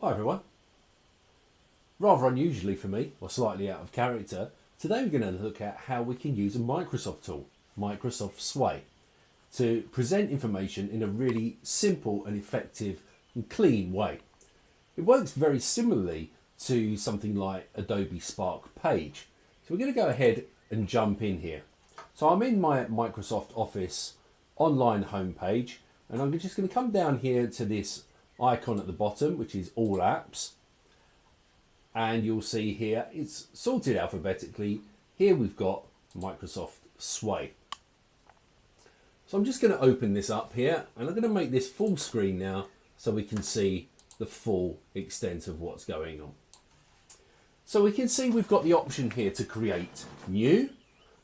Hi everyone. Rather unusually for me, or slightly out of character, today we're going to look at how we can use a Microsoft tool, Microsoft Sway, to present information in a really simple and effective and clean way. It works very similarly to something like Adobe Spark Page. So we're going to go ahead and jump in here. So I'm in my Microsoft Office online homepage, and I'm just going to come down here to this icon at the bottom, which is All Apps. And you'll see here, it's sorted alphabetically. Here we've got Microsoft Sway. So I'm just going to open this up here, and I'm going to make this full screen now so we can see the full extent of what's going on. So we can see we've got the option here to create new,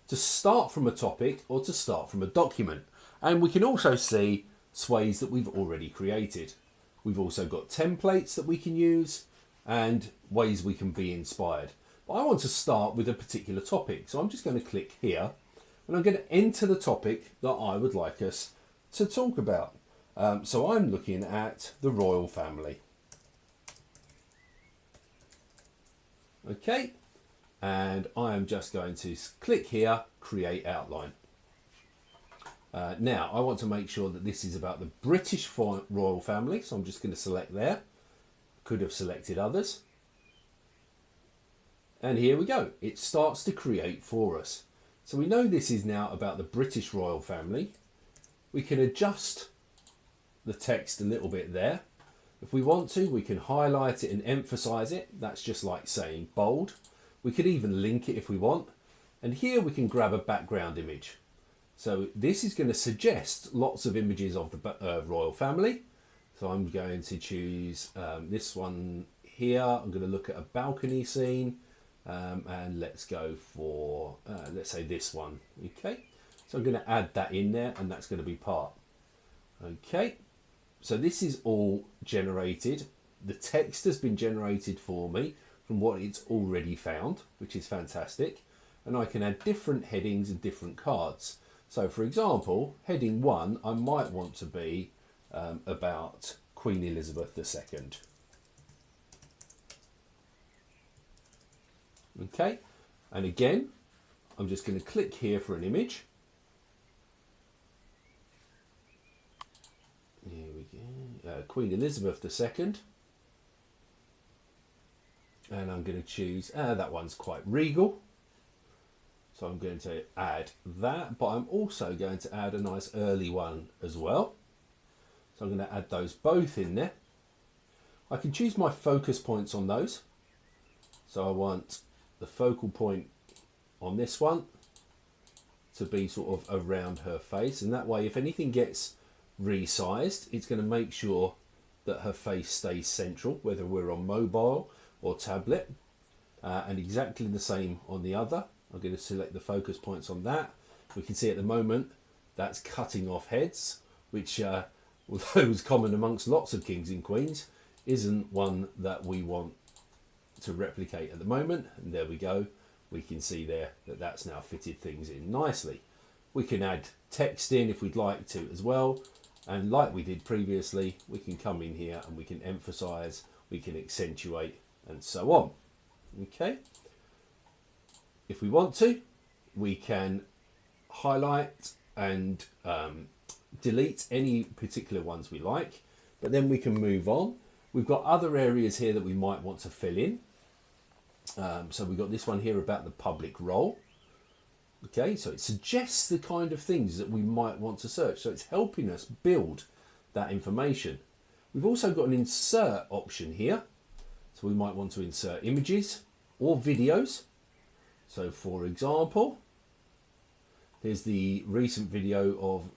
to start from a topic, or to start from a document. And we can also see sways that we've already created. We've also got templates that we can use and ways we can be inspired. But I want to start with a particular topic. So I'm just going to click here and I'm going to enter the topic that I would like us to talk about. So I'm looking at the royal family. Okay, and I am just going to click here, create outline. Now I want to make sure that this is about the British royal family, so I'm just going to select there. Could have selected others. And here we go. It starts to create for us. So we know this is now about the British royal family. We can adjust the text a little bit there. If we want to, we can highlight it and emphasize it. That's just like saying bold. We could even link it if we want. And here we can grab a background image. So this is going to suggest lots of images of the royal family. So I'm going to choose this one here. I'm going to look at a balcony scene and let's go for, let's say this one. Okay, so I'm going to add that in there and that's going to be part. Okay, so this is all generated. The text has been generated for me from what it's already found, which is fantastic. And I can add different headings and different cards. So for example, heading 1, I might want to be about Queen Elizabeth II. Okay, and again, I'm just going to click here for an image. Here we go, Queen Elizabeth II. And I'm going to choose, that one's quite regal. So I'm going to add that, but I'm also going to add a nice early one as well. So I'm going to add those both in there. I can choose my focus points on those. So I want the focal point on this one to be sort of around her face. And that way, if anything gets resized, it's going to make sure that her face stays central, whether we're on mobile or tablet. And exactly the same on the other. I'm going to select the focus points on that. We can see at the moment that's cutting off heads, which although is common amongst lots of kings and queens, isn't one that we want to replicate at the moment. And there we go. We can see there that that's now fitted things in nicely. We can add text in if we'd like to as well. And like we did previously, we can come in here and we can emphasize, we can accentuate and so on. Okay. If we want to, we can highlight and delete any particular ones we like, but then we can move on. We've got other areas here that we might want to fill in. So we've got this one here about the public role. Okay, so it suggests the kind of things that we might want to search. So it's helping us build that information. We've also got an insert option here. So we might want to insert images or videos. So for example, there's the recent video of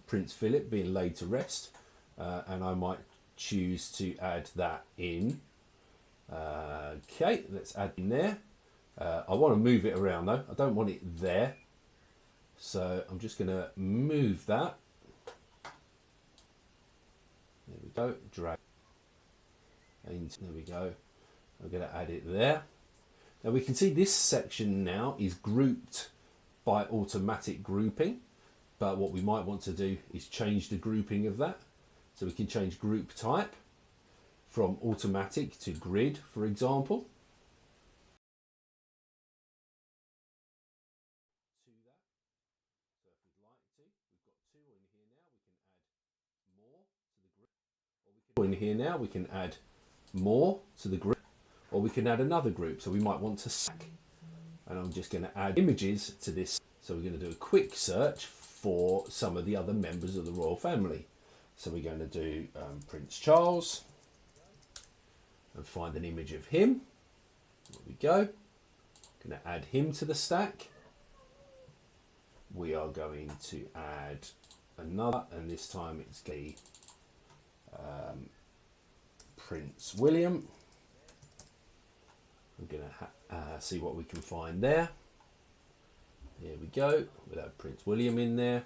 Prince Philip being laid to rest, and I might choose to add that in. Okay, let's add in there. I want to move it around though. I don't want it there. So I'm just going to move that. There we go, drag. And there we go. I'm going to add it there. Now we can see this section now is grouped by automatic grouping, but what we might want to do is change the grouping of that. So we can change group type. from automatic to grid, for example. In here now we can add more to the group, or we can add another group. So we might want to stack, and I'm just going to add images to this. So we're going to do a quick search for some of the other members of the royal family. So we're going to do Prince Charles and find an image of him. There we go. Going to add him to the stack. We are going to add another, and this time it's going to be Prince William. I'm going to see what we can find there. There we go. We'll have Prince William in there.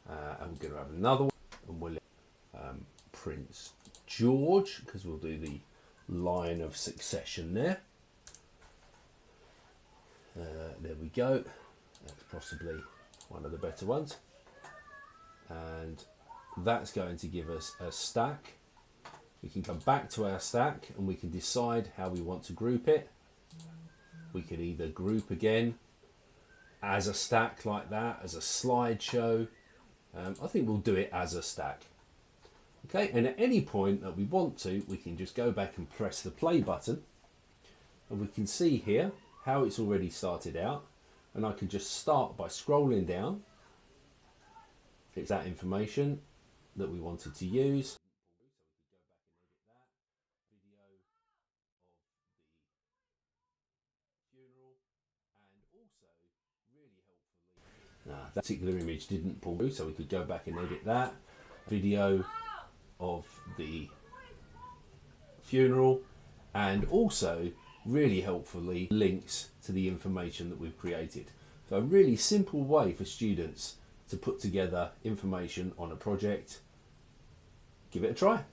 And we're going to have another one. And we'll Prince George, because we'll do the line of succession there. There we go. That's possibly one of the better ones. And that's going to give us a stack. We can come back to our stack and we can decide how we want to group it. We can either group again as a stack like that, as a slideshow. I think we'll do it as a stack. Okay, and at any point that we want to, we can just go back and press the play button, and we can see here how it's already started out. And I can just start by scrolling down. It's that information that we wanted to use. That particular image didn't pull through, so we could go back and edit that. Video of the funeral, and also really helpfully links to the information that we've created. So a really simple way for students to put together information on a project. Give it a try.